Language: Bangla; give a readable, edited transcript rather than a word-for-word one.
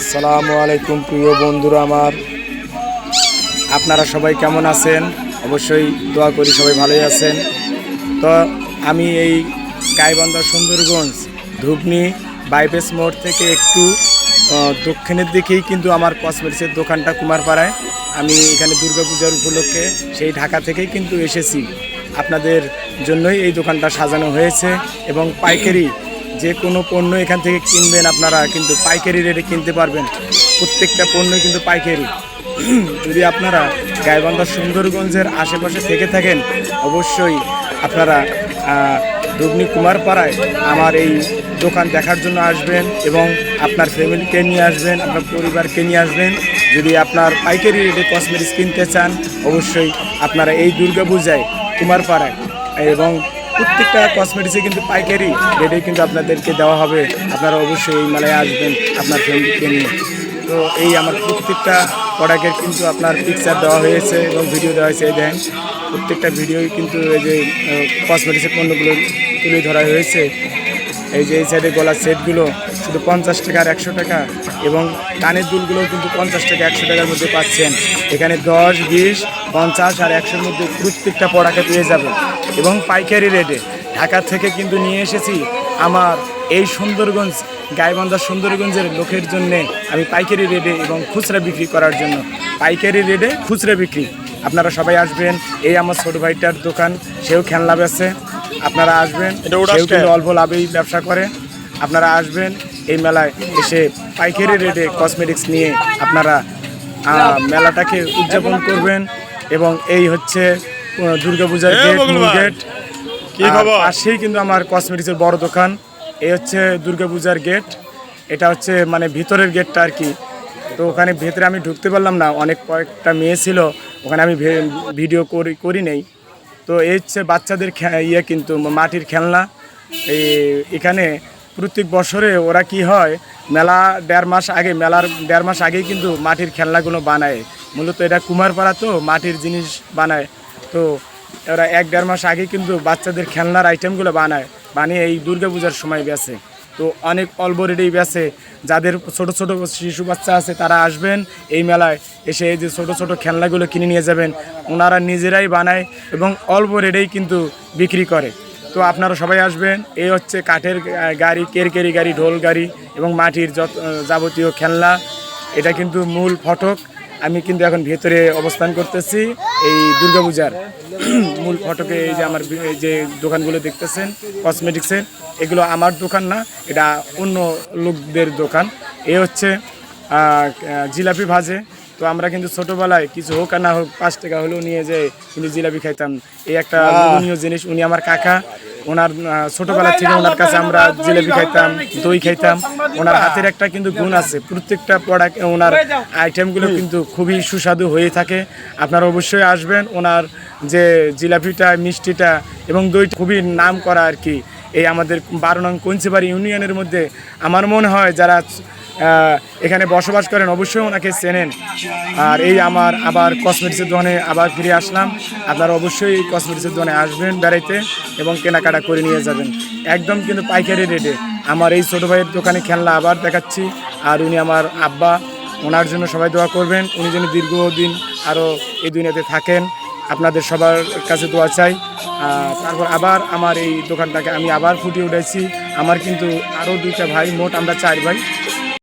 আসসালামু আলাইকুম প্রিয় বন্ধুরা আমার, আপনারা সবাই কেমন আছেন? অবশ্যই দোয়া করি সবাই ভালোই আছেন। তো আমি এই গাইবান্ধা সুন্দরগঞ্জ ধুবনি বাইপাস মোড় থেকে একটু দক্ষিণের দিকেই কিন্তু আমার কসমেটিক্সের দোকানটা কুমারপাড়ায়। আমি এখানে দুর্গাপূজার উপলক্ষে সেই ঢাকা থেকেই কিন্তু এসেছি। আপনাদের জন্যই এই দোকানটা সাজানো হয়েছে এবং পাইকারি যে কোনো পণ্য এখান থেকে কিনবেন আপনারা কিন্তু পাইকারি রেটে কিনতে পারবেন। প্রত্যেকটা পণ্যই কিন্তু পাইকারি। যদি আপনারা গাইবান্ধা সুন্দরগঞ্জের আশেপাশে থেকে থাকেন অবশ্যই আপনারা ধুবনি কুমারপাড়ায় আমার এই দোকান দেখার জন্য আসবেন এবং আপনার ফ্যামিলিকে নিয়ে আসবেন, আপনার পরিবারকে নিয়ে আসবেন। যদি আপনার পাইকারি রেটে কসমেটিক্স কিনতে চান অবশ্যই আপনারা এই দুর্গাপূজায় কুমারপাড়ায়, এবং প্রত্যেকটা কসমেটিক্সে কিন্তু পাইকারি রেটে কিন্তু আপনাদেরকে দেওয়া হবে। আপনারা অবশ্যই এই মেলায় আসবেন আপনার ফ্যামিলিকে নিয়ে। তো এই আমার প্রত্যেকটা প্রোডাক্টের কিন্তু আপনার পিকচার দেওয়া হয়েছে এবং ভিডিও দেওয়া হয়েছে। এই দেখেন প্রত্যেকটা ভিডিওই কিন্তু এই যে কসমেটিক্সের পণ্যগুলো তুলে ধরা হয়েছে। এই যে এই সাইডে গলার সেটগুলো শুধু 50 টাকা আর 100 টাকা, এবং কানের দুলগুলোও কিন্তু 50 টাকা 100 টাকার মধ্যে পাচ্ছেন। এখানে 10, 20, 50 আর 100-র মধ্যে প্রত্যেকটা প্রোডাক্টে পেয়ে যাবেন এবং পাইকারি রেটে। ঢাকা থেকে কিন্তু নিয়ে এসেছি আমার এই সুন্দরগঞ্জ গাইবান্ধা সুন্দরগঞ্জের লোকের জন্যে আমি পাইকারি রেটে এবং খুচরা বিক্রি করার জন্য। পাইকারি রেটে খুচরা বিক্রি। আপনারা সবাই আসবেন। এই আমার ছোট ভাইটার দোকান, সেও খেলনা বেচে। আপনারা আসবেন, সেও কিন্তু অল্প লাভেই ব্যবসা করে। আপনারা আসবেন এই মেলায় এসে পাইকারি রেটে কসমেটিক্স নিয়ে আপনারা মেলাটাকে উদযাপন করবেন। এবং এই হচ্ছে দুর্গাপূজার গেট, মূল গেট। পাশেই কিন্তু আমার কসমেটিক্সের বড় দোকান। এই হচ্ছে দুর্গাপূজার গেট। এটা হচ্ছে মানে ভিতরের গেটটা আর কি। তো ওখানে ভেতরে আমি ঢুকতে পারলাম না, অনেক কয়েকটা মেয়ে ছিল ওখানে, আমি ভিডিও করি নেই। তো এই হচ্ছে বাচ্চাদের কিন্তু মাটির খেলনা। এখানে প্রত্যেক বছরে ওরা কি হয়, মেলার 1.5 মাস আগেই কিন্তু মাটির খেলনাগুলো বানায়। মূলত এটা কুমারপাড়া, তো মাটির জিনিস বানায়। তো ওরা 1-1.5 মাস আগে কিন্তু বাচ্চাদের খেলনার আইটেমগুলো বানিয়ে এই দুর্গাপূজার সময় বেচে। তো অনেক অল্প রেটেই বেচে। যাদের ছোট ছোট শিশু বাচ্চা আছে তারা আসবেন এই মেলায়, এসে এই যে ছোট ছোট খেলনাগুলো কিনে নিয়ে যাবেন। ওনারা নিজেরাই বানায় এবং অল্প রেটেই কিন্তু বিক্রি করে। তো আপনারা সবাই আসবেন। এই হচ্ছে কাঠের গাড়ি, কেরকেরি গাড়ি, ঢোল গাড়ি এবং মাটির যাবতীয় খেলনা। এটা কিন্তু মূল ফটক। আমি কিন্তু এখন ভেতরে অবস্থান করতেছি এই দুর্গাপূজার মূল ফটকে। এই যে আমার যে দোকানগুলো দেখতেছেন কসমেটিক্সের, এগুলো আমার দোকান না, এটা অন্য লোকদের দোকান। এ হচ্ছে জিলাপি ভাজে। তো আমরা কিন্তু ছোটোবেলায় কিছু হোক আর না হোক 5 টাকা হলেও নিয়ে যেয়ে কিন্তু জিলাপি খাইতাম। এই একটা লোভনীয় জিনিস। উনি আমার কাকা, ওনার ছোটোবেলা থেকে ওনার কাছে আমরা জিলাপি খাইতাম, দই খাইতাম। ওনার হাতের একটা কিন্তু গুণ আছে, প্রত্যেকটা প্রোডাক্ট ওনার আইটেমগুলো কিন্তু খুবই সুস্বাদু হয়ে থাকে। আপনারা অবশ্যই আসবেন। ওনার যে জিলাপিটা, মিষ্টিটা এবং দইটা খুবই নাম করা আর কি। এই আমাদের 12 নং কঞ্চিবাড়ি ইউনিয়নের মধ্যে আমার মনে হয় যারা এখানে বসবাস করেন অবশ্যই ওনাকে চেনেন। আর এই আমার আবার কসমেটিক্সের দোকানে আবার ফিরে আসলাম। আপনারা অবশ্যই কসমেটিক্সের দোকানে আসবেন বেড়াইতে এবং কেনাকাটা করে নিয়ে যাবেন একদম কিন্তু পাইকারি রেটে। আমার এই ছোটো ভাইয়ের দোকানে খেলনা আবার দেখাচ্ছি। আর উনি আমার আব্বা, ওনার জন্য সবাই দোয়া করবেন। উনি যেন দীর্ঘদিন আরও এই দুনিয়াতে থাকেন, আপনাদের সবার কাছে দোয়া চাই। তারপর আবার আমার এই দোকানটাকে আমি আবার ফুটিয়ে উঠেছি। আমার কিন্তু আরও 2টা ভাই, মোট আমরা 4 ভাই।